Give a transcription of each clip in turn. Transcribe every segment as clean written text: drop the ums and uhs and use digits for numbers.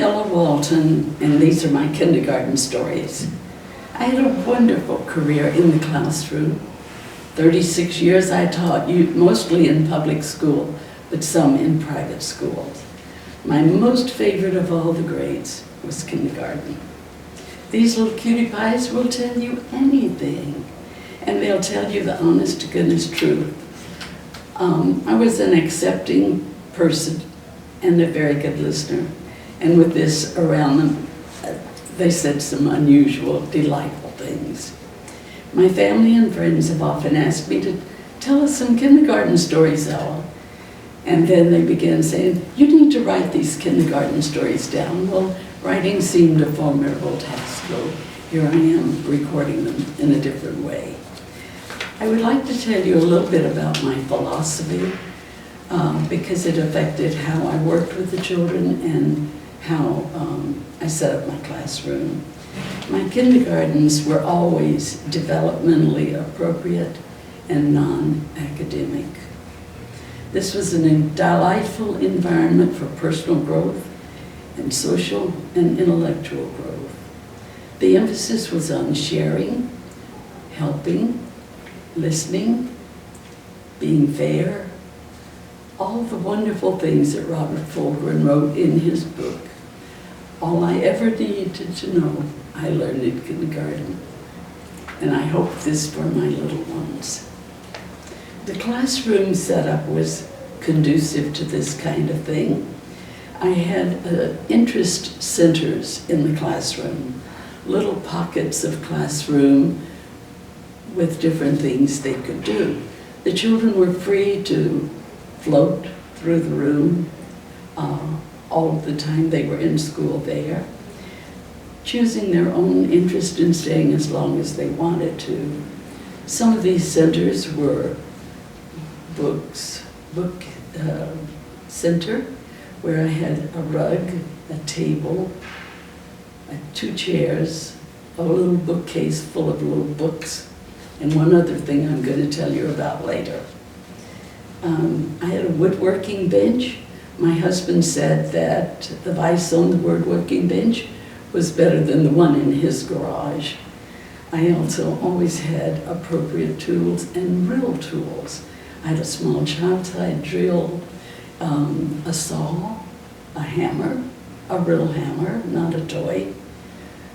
Ella Walton, and these are my kindergarten stories. I had a wonderful career in the classroom. 36 years I taught, mostly in public school, but some in private schools. My most favorite of all the grades was kindergarten. These little cutie pies will tell you anything, and they'll tell you the honest to goodness truth. I was an accepting person and a very good listener, and with this around them, they said some unusual, delightful things. My family and friends have often asked me to tell us some kindergarten stories, Ella. And then they began saying, you need to write these kindergarten stories down. Well, writing seemed a formidable task, so here I am recording them in a different way. I would like to tell you a little bit about my philosophy because it affected how I worked with the children and how I set up my classroom. My kindergartens were always developmentally appropriate and non-academic. This was a delightful environment for personal growth and social and intellectual growth. The emphasis was on sharing, helping, listening, being fair, all the wonderful things that Robert Fulgren wrote in his book. All I ever needed to know, I learned in kindergarten. And I hope this for my little ones. The classroom setup was conducive to this kind of thing. I had interest centers in the classroom, little pockets of classroom with different things they could do. The children were free to float through the room all of the time they were in school there, choosing their own interest in staying as long as they wanted to. Some of these centers were book center, where I had a rug, a table, 2 chairs, a little bookcase full of little books, and one other thing I'm going to tell you about later. I had a woodworking bench. My husband said that the vise on the woodworking bench was better than the one in his garage. I also always had appropriate tools and real tools. I had a small chop-side drill, a saw, a hammer, a real hammer, not a toy,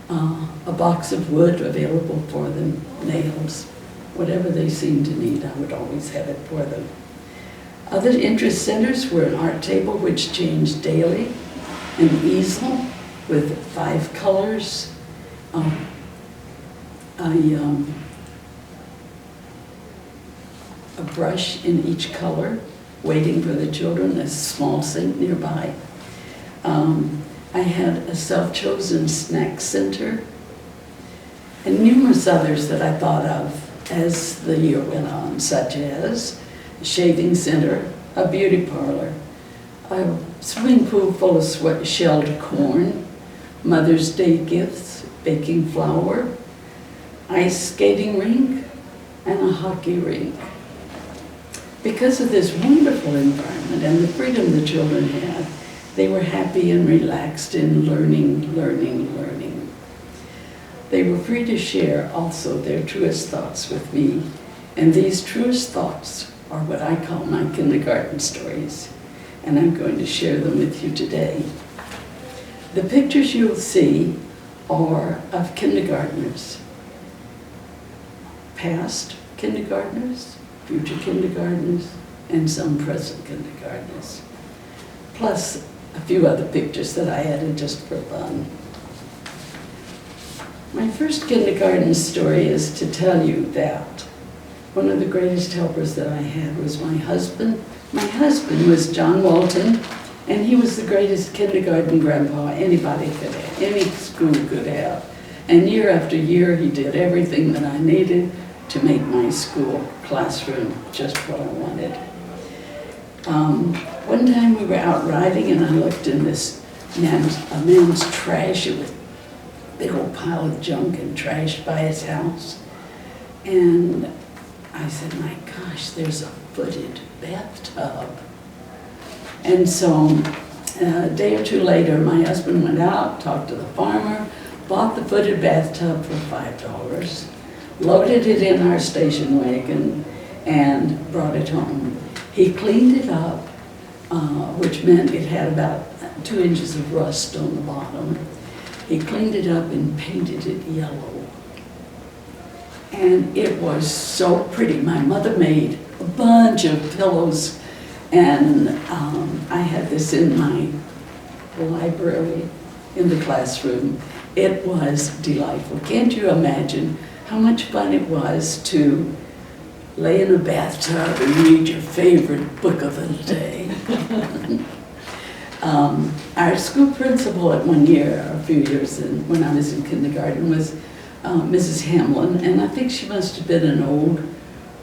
a box of wood available for them, nails, whatever they seemed to need, I would always have it for them. Other interest centers were an art table which changed daily, an easel with 5 colors, a brush in each color, waiting for the children, a small sink nearby. I had a self-chosen snack center and numerous others that I thought of as the year went on, such as a shaving center, a beauty parlor, a swimming pool full of shelled corn, Mother's Day gifts, baking flour, ice skating rink, and a hockey rink. Because of this wonderful environment and the freedom the children had, they were happy and relaxed in learning. They were free to share also their truest thoughts with me, and these truest thoughts are what I call my kindergarten stories, and I'm going to share them with you today. The pictures you'll see are of kindergartners, past kindergartners, future kindergartners, and some present kindergartners, plus a few other pictures that I added just for fun. My first kindergarten story is to tell you that one of the greatest helpers that I had was my husband. My husband was John Walton, and he was the greatest kindergarten grandpa anybody could have, any school could have. And year after year, he did everything that I needed to make my school classroom just what I wanted. One time we were out riding, and I looked in this man's trash. It was a big old pile of junk and trash by his house. And I said, my gosh, there's a footed bathtub. And so A day or two later, my husband went out, talked to the farmer, bought the footed bathtub for $5, loaded it in our station wagon, and brought it home. He cleaned it up, which meant it had about 2 inches of rust on the bottom. He cleaned it up and painted it yellow. And it was so pretty. My mother made a bunch of pillows, and I had this in my library in the classroom. It was delightful. Can't you imagine how much fun it was to lay in a bathtub and read your favorite book of the day? Our school principal at one year, a few years when I was in kindergarten, was Mrs. Hamlin, and I think she must have been an old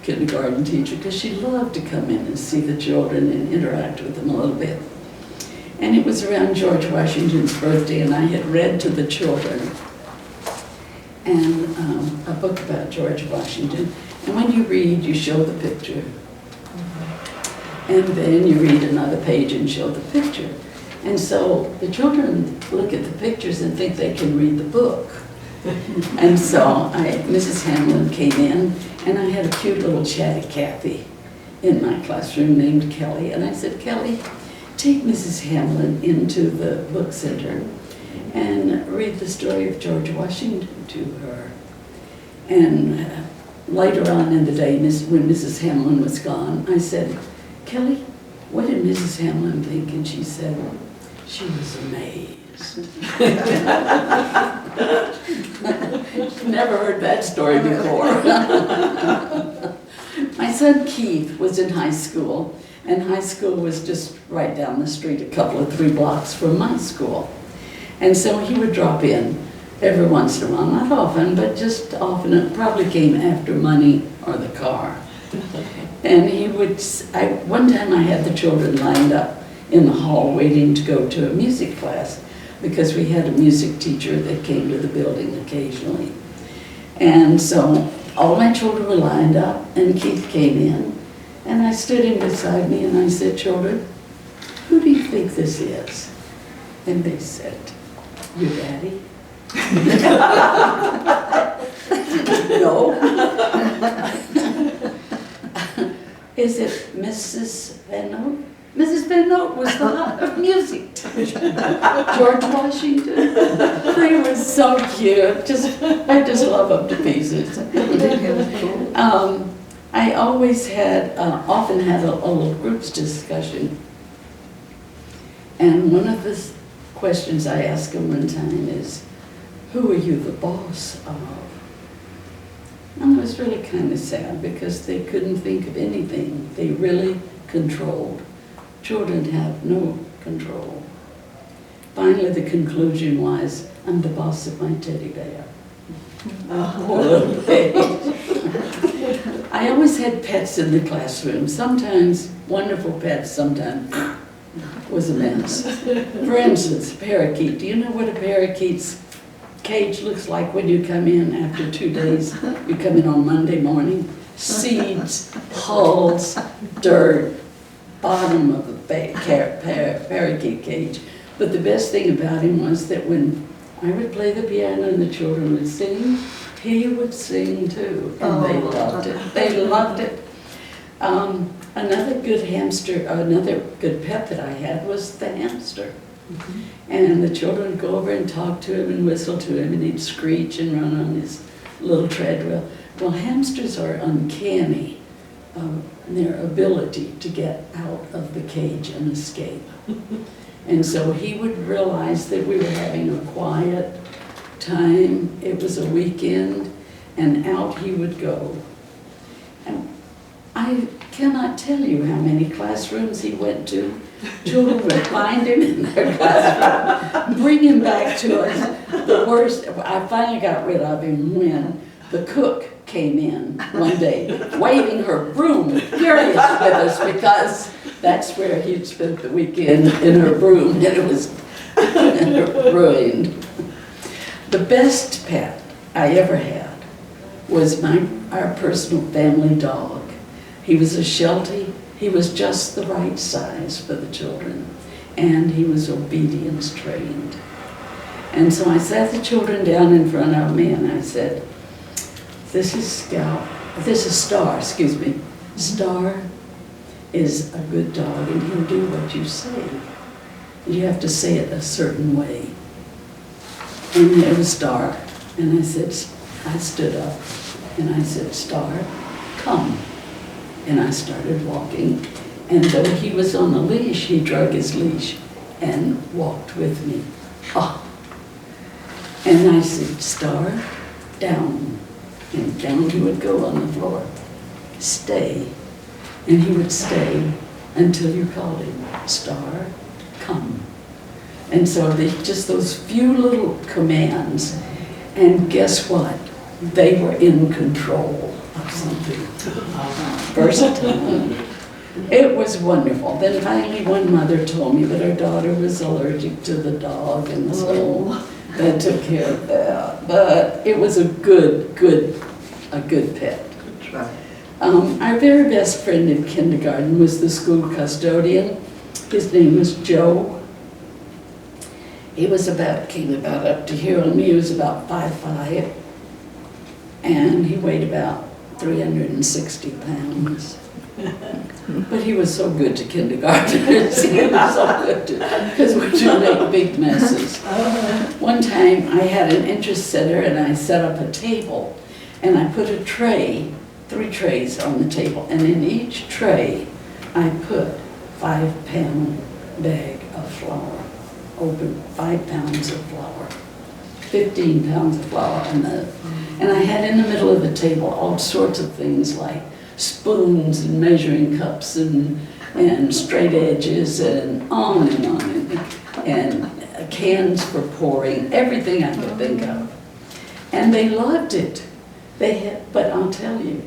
kindergarten teacher because she loved to come in and see the children and interact with them a little bit. And it was around George Washington's birthday, and I had read to the children and a book about George Washington. And when you read, you show the picture. And then you read another page and show the picture. And so the children look at the pictures and think they can read the book. And so Mrs. Hamlin came in, and I had a cute little chatty Cathy in my classroom named Kelly. And I said, Kelly, take Mrs. Hamlin into the book center and read the story of George Washington to her. And later on in the day, when Mrs. Hamlin was gone, I said, Kelly, what did Mrs. Hamlin think? And she said, she was amazed. Never heard that story before. My son Keith was in high school, and high school was just right down the street, a couple of 3 blocks from my school. And so he would drop in every once in a while, not often, but just often. It probably came after money or the car. And he would, one time I had the children lined up in the hall waiting to go to a music class because we had a music teacher that came to the building occasionally. And so all my children were lined up, and Keith came in, and I stood him beside me and I said, children, who do you think this is? And they said, your daddy? No. Is it Mrs. Van Note? Mrs. Van Note was the heart of music teacher. George Washington. They were so cute. I just love them to pieces. I always often had a little groups discussion. And one of the questions I asked them one time is, who are you the boss of? And it was really kind of sad because they couldn't think of anything. They really controlled. Children have no control. Finally, the conclusion was, I'm the boss of my teddy bear. Poor little baby. I always had pets in the classroom. Sometimes wonderful pets, sometimes was a mess. For instance, a parakeet. Do you know what a parakeet's cage looks like when you come in after 2 days? You come in on Monday morning. Seeds, hulls, dirt, bottom of the parakeet cage. But the best thing about him was that when I would play the piano and the children would sing, he would sing too, and they loved it. They loved it. Another good pet that I had was the hamster. Mm-hmm. And the children would go over and talk to him and whistle to him, and he'd screech and run on his little treadmill. Well, hamsters are uncanny in their ability to get out of the cage and escape. And so he would realize that we were having a quiet time. It was a weekend, and out he would go. And I cannot tell you how many classrooms he went to. Children would find him in their classroom, bring him back to us. The worst, I finally got rid of him when the cook came in one day, waving her broom, furious with us because that's where he'd spent the weekend, in her broom, and it was ruined. The best pet I ever had was our personal family dog. He was a Sheltie. He was just the right size for the children. and he was obedience trained. And so I sat the children down in front of me and I said, this is Star, excuse me. Star is a good dog and he'll do what you say. You have to say it a certain way. And there was Star. And I stood up and I said, Star, come. And I started walking. And though he was on a leash, he drug his leash and walked with me. Oh. And I said, Star, down. And down he would go on the floor. Stay. And he would stay until you called him. Star, come. And so just those few little commands. And guess what? They were in control of something. Versatile. It was wonderful. Then finally one mother told me that her daughter was allergic to the dog, and so that took care of that. But it was a good pet. Good try. Our very best friend in kindergarten was the school custodian. His name was Joe. He was came about up to here on me. He was about 5'5", and he weighed about 360 pounds. But he was so good to kindergartners. He was so good to, because we do make big messes. One time I had an interest center and I set up a table and I put a tray, 3 trays on the table, and in each tray I put 5-pound bag of flour, open 5 pounds of flour, 15 pounds of flour, and I had in the middle of the table all sorts of things like spoons and measuring cups and straight edges and on and on, and cans for pouring, everything I could think of. And they loved it. But I'll tell you,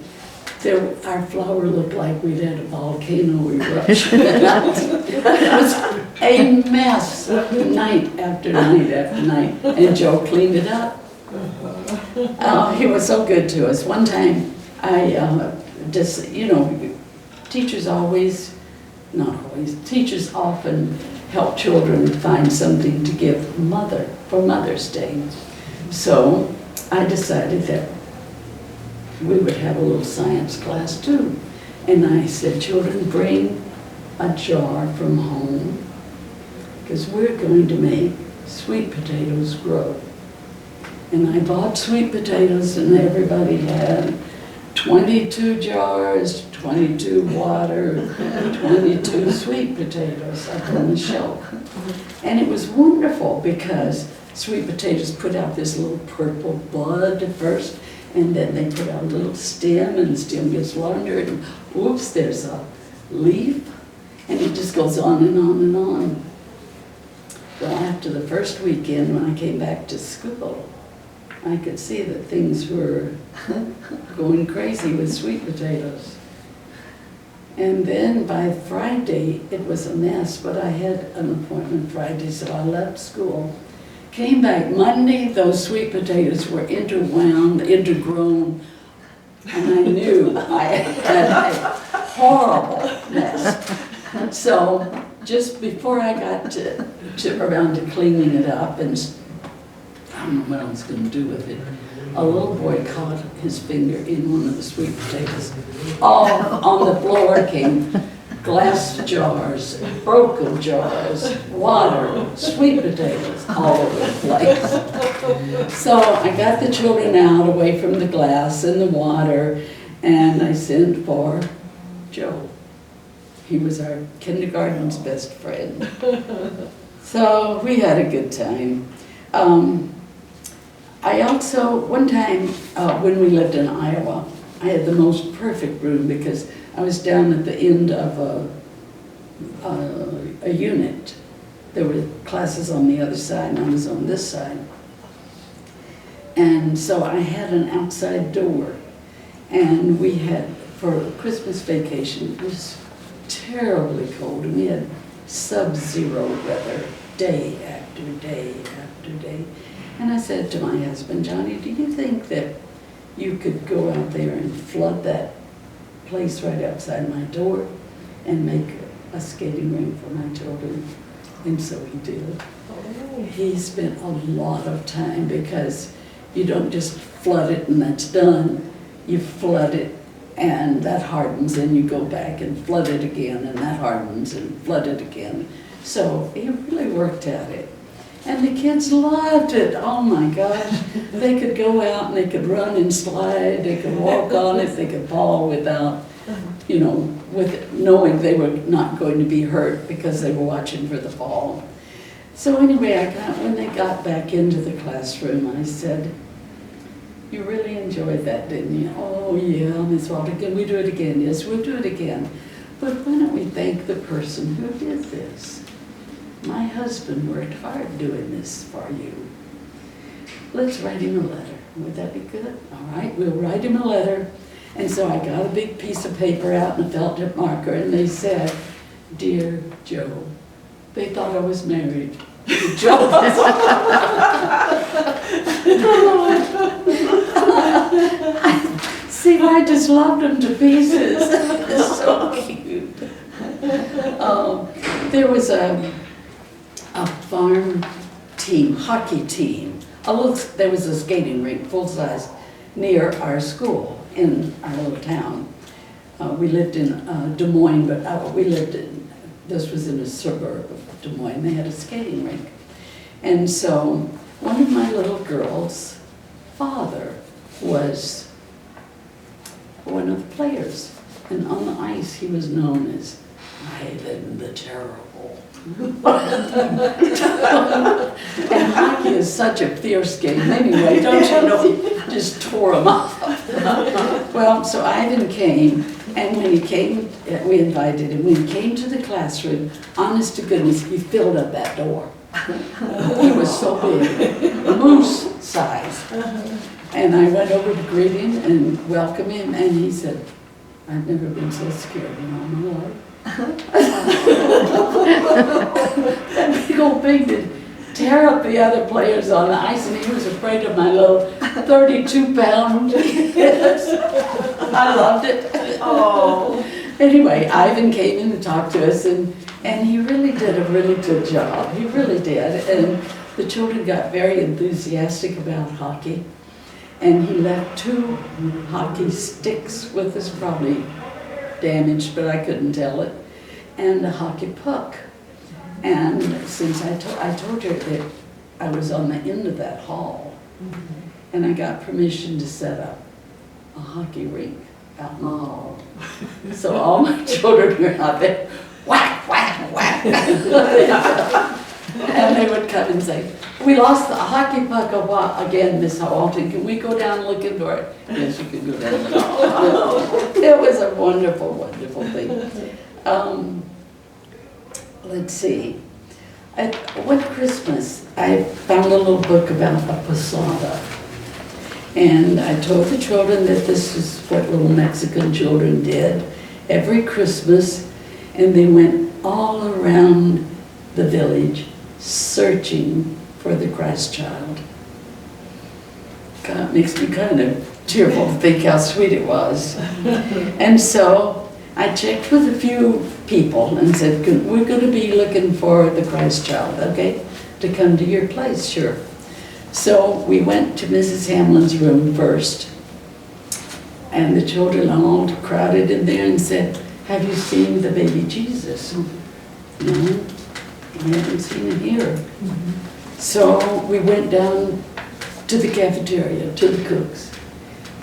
our flour looked like we'd had a volcano eruption. It was a mess, night after night after night, and Joe cleaned it up. He was so good to us. One time, teachers often help children find something to give for Mother's Day. So I decided that we would have a little science class too. And I said, children, bring a jar from home because we're going to make sweet potatoes grow. And I bought sweet potatoes and everybody had 22 jars, 22 water, 22 sweet potatoes up on the shelf. And it was wonderful because sweet potatoes put out this little purple bud at first, and then they put out a little stem, and the stem gets longer, and whoops, there's a leaf, and it just goes on and on and on. Well, after the first weekend, when I came back to school, I could see that things were going crazy with sweet potatoes. And then by Friday, it was a mess, but I had an appointment Friday, so I left school. Came back Monday, those sweet potatoes were intergrown, and I knew I had a horrible mess. So just before I got around to cleaning it up, and I don't know what I was going to do with it, a little boy caught his finger in one of the sweet potatoes. All on the floor came glass jars, broken jars, water, sweet potatoes, all over the place. So I got the children out away from the glass and the water, and I sent for Joe. He was our kindergarten's best friend. So we had a good time. I also, one time when we lived in Iowa, I had the most perfect room because I was down at the end of a unit. There were classes on the other side and I was on this side. And so I had an outside door, and we had, for Christmas vacation, it was terribly cold, and we had sub-zero weather day after day after day. And I said to my husband, Johnny, do you think that you could go out there and flood that place right outside my door and make a skating rink for my children? And so he did. Oh. He spent a lot of time because you don't just flood it and that's done. You flood it and that hardens and you go back and flood it again and that hardens and flood it again. So he really worked at it. And the kids loved it. Oh my gosh. They could go out and they could run and slide. They could walk on it. They could fall without, you know, with knowing they were not going to be hurt because they were watching for the fall. So anyway, when they got back into the classroom, I said, "You really enjoyed that, didn't you?" "Oh yeah, Miss Walton, can we do it again?" "Yes, we'll do it again. But why don't we thank the person who did this? My husband worked hard doing this for you. Let's write him a letter. Would that be good?" "All right, we'll write him a letter." And so I got a big piece of paper out and a felt tip marker, and they said, "Dear Joe." They thought I was married to Joe. See, I just loved them to pieces. It's so cute. There was a farm team, hockey team. There was a skating rink, full size, near our school in our little town. We lived in Des Moines, but this was in a suburb of Des Moines. They had a skating rink. And so one of my little girls' father was one of the players. And on the ice, he was known as Ivan the Terrible. And hockey is such a fierce game anyway, don't you know? He just tore him up. Well, so Ivan came, and when he came, we invited him. When he came to the classroom, honest to goodness, he filled up that door. He was so big, moose size. And I went over to greet him and welcome him, and he said, "I've never been so scared in all my life." That big old thing did tear up the other players on the ice, and he was afraid of my little 32-pound kids. I loved it. Oh. Anyway, Ivan came in to talk to us, and he really did a really good job. He really did. And the children got very enthusiastic about hockey. And he left 2 hockey sticks with us, probably damaged, but I couldn't tell it, and a hockey puck. And since I told her that I was on the end of that hall, and I got permission to set up a hockey rink out in the hall. So all my children were out there, whack, whack, whack. And they would come and say, "We lost the hockey puck again, Miss Walton. Can we go down and look into it?" "Yes, you can go down and look." It was a wonderful, wonderful thing. Let's see. One Christmas, I found a little book about a posada. And I told the children that this is what little Mexican children did every Christmas. And they went all around the village searching for the Christ child. God, it makes me kind of tearful to think how sweet it was. And so I checked with a few people and said, "We're going to be looking for the Christ child, okay, to come to your place." "Sure." So we went to Mrs. Hamlin's room first, and the children all crowded in there and said, "Have you seen the baby Jesus?" "No, I haven't seen him here." So we went down to the cafeteria, to the cooks.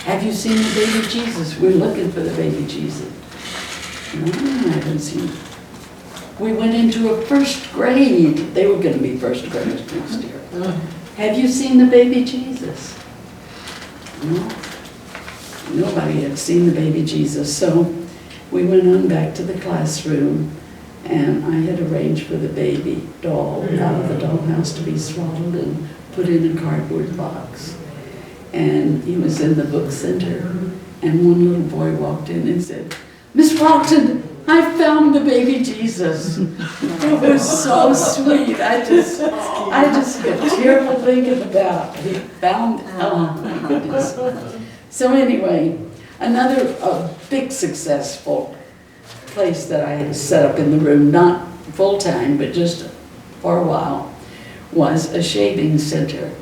"Have you seen the baby Jesus? We're looking for the baby Jesus." "No, I haven't seen him." We went into a first grade. They were going to be first graders next year. "Have you seen the baby Jesus?" No. Nobody had seen the baby Jesus. So we went on back to the classroom, and I had arranged for the baby doll out of the dollhouse to be swaddled and put in a cardboard box. And he was in the book center, and one little boy walked in and said, "Miss Walton, I found the baby Jesus." It was so sweet. I just get tearful thinking about it. He found, oh my goodness. So anyway, another big successful place that I had set up in the room, not full-time, but just for a while was a shaving center.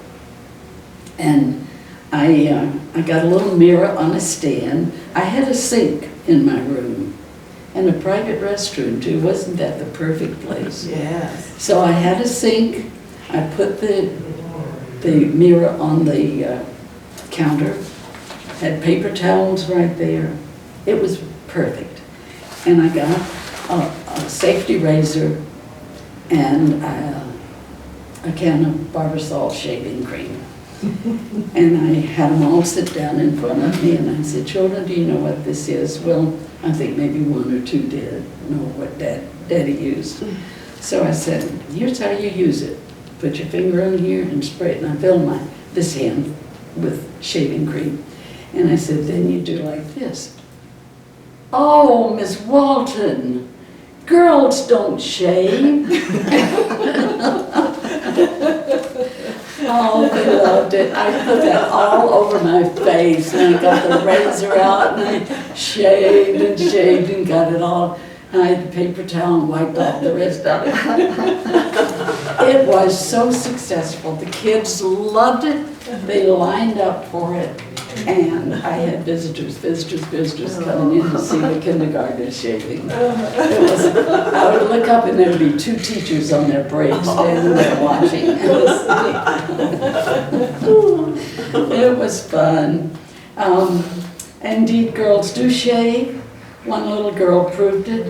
And I got a little mirror on a stand. I had a sink in my room and a private restroom too. Wasn't that the perfect place? Yes. So I had a sink. I put the mirror on the counter, had paper towels right there. It was perfect. And I got a safety razor and a can of Barbasol shaving cream. And I had them all sit down in front of me, and I said, children, do you know what this is? Well, I think maybe one or two did know what Daddy used. So I said, here's how you use it. Put your finger in here and spray it. And I filled this hand with shaving cream. And I said, then you do like this. Oh, Miss Walton, girls don't shave. Oh, they loved it. I put that all over my face, and I got the razor out, and I shaved and got it all. And I had the paper towel and wiped off the rest of it. It was so successful. The kids loved it. They lined up for it. And I had visitors coming in to see the kindergartners shaving. I would look up and there would be two teachers on their break standing there watching. It was fun. Indeed, girls do shave. One little girl proved it.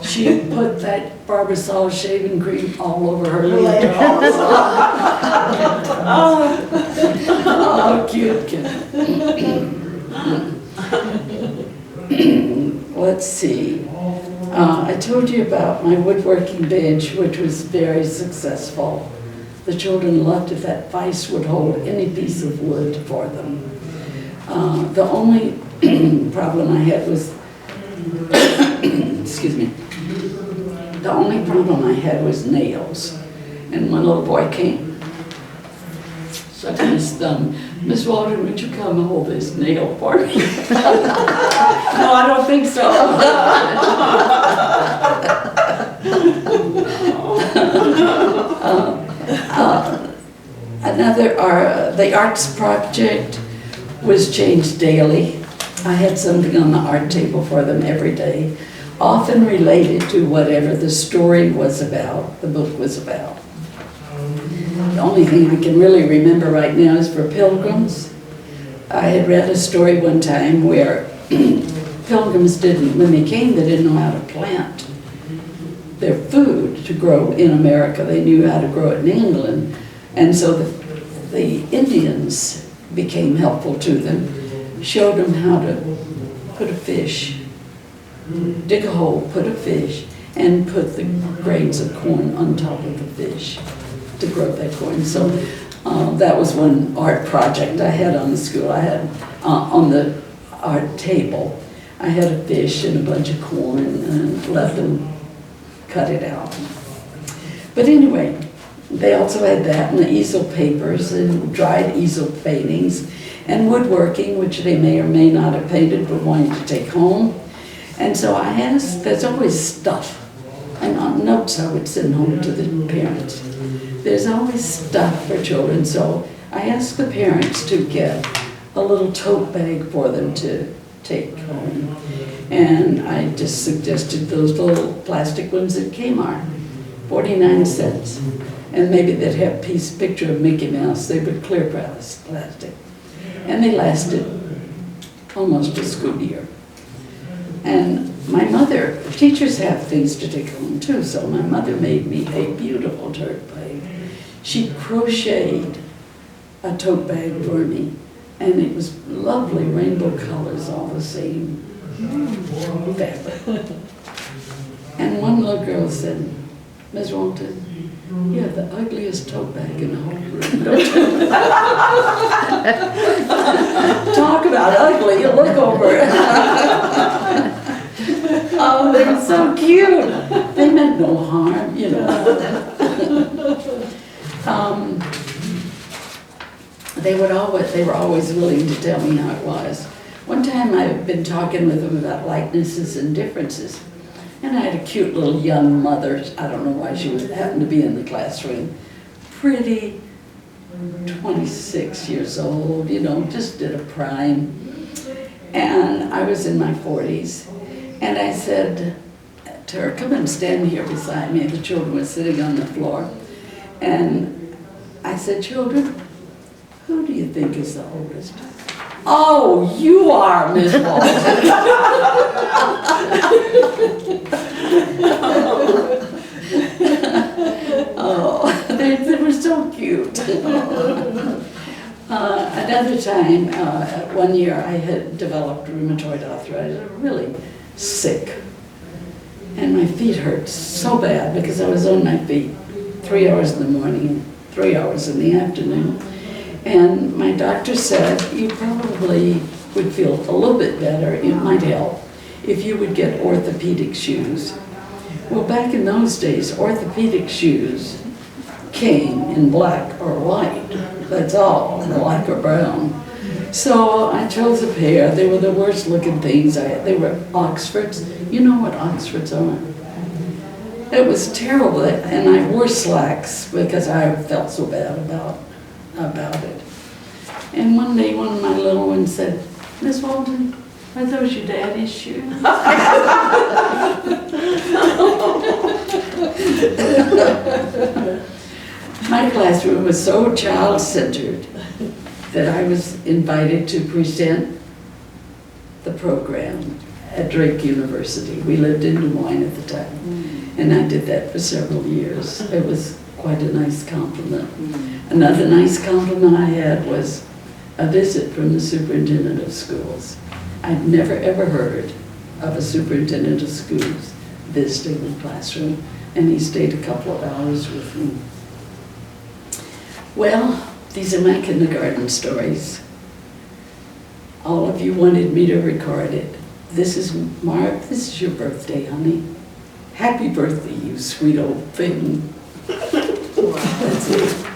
She put that Barbasol shaving cream all over her leotards. Oh, cute kid. Let's see. I told you about my woodworking bench, which was very successful. The children loved it. That vise would hold any piece of wood for them. The only problem I had was, excuse me, the only problem I had was nails. And one little boy came, sucking his thumb. Miss Walton, would you come and hold this nail for me? No, I don't think so. The arts project was changed daily. I had something on the art table for them every day, often related to whatever the story was about, the book was about. The only thing I can really remember right now is for pilgrims. I had read a story one time where pilgrims didn't, when they came, they didn't know how to plant their food to grow in America. They knew how to grow it in England. And so the Indians became helpful to them, showed them how to put a fish, dig a hole, put a fish, and put the grains of corn on top of the fish to grow that corn. So that was one art project I had on the school. I had on the art table, I had a fish and a bunch of corn and let them cut it out. But anyway, they also had that and the easel papers and dried easel paintings and woodworking, which they may or may not have painted but wanted to take home. And so I had, there's always stuff. And on notes I would send home to the parents. There's always stuff for children, so I asked the parents to get a little tote bag for them to take home. And I just suggested those little plastic ones at Kmart, 49 cents. And maybe they'd have a picture of Mickey Mouse. They were clear plastic. And they lasted almost a school year. And my mother, teachers have things to take home too, so my mother made me a beautiful tote bag. She crocheted a tote bag for me, and it was lovely rainbow colors, all the same fabric. And one little girl said, Ms. Walton, you have the ugliest tote bag in the whole room, don't you? Talk about ugly, you look over it. Oh, they were so cute. They meant no harm, you know. They were always willing to tell me how it was. One time I've been talking with them about likenesses and differences. And I had a cute little young mother. I don't know why she happened to be in the classroom. Pretty, 26 years old, you know, just did a prime. And I was in my 40s. And I said to her, come and stand here beside me. The children were sitting on the floor. And I said, children, who do you think is the oldest? Oh, you are, Miss Walton. Oh, they were so cute. Another time, one year I had developed rheumatoid arthritis, really sick. And my feet hurt so bad because I was on my feet 3 hours in the morning, 3 hours in the afternoon. And my doctor said, you probably would feel a little bit better, it might help, if you would get orthopedic shoes. Well, back in those days, orthopedic shoes came in black or white. That's all, black or brown. So I chose a pair. They were the worst looking things. They were Oxfords. You know what Oxfords are? It was terrible, and I wore slacks because I felt so bad about it. And one day, one of my little ones said, Miss Walton, are those your daddy's shoes? My classroom was so child-centered that I was invited to present the program at Drake University. We lived in Des Moines at the time, and I did that for several years. It was quite a nice compliment. Another nice compliment I had was a visit from the superintendent of schools. I'd never ever heard of a superintendent of schools visiting the classroom, and he stayed a couple of hours with me. Well, these are my kindergarten stories. All of you wanted me to record it. This is Mark, this is your birthday, honey. Happy birthday, you sweet old thing. Wow. That's it.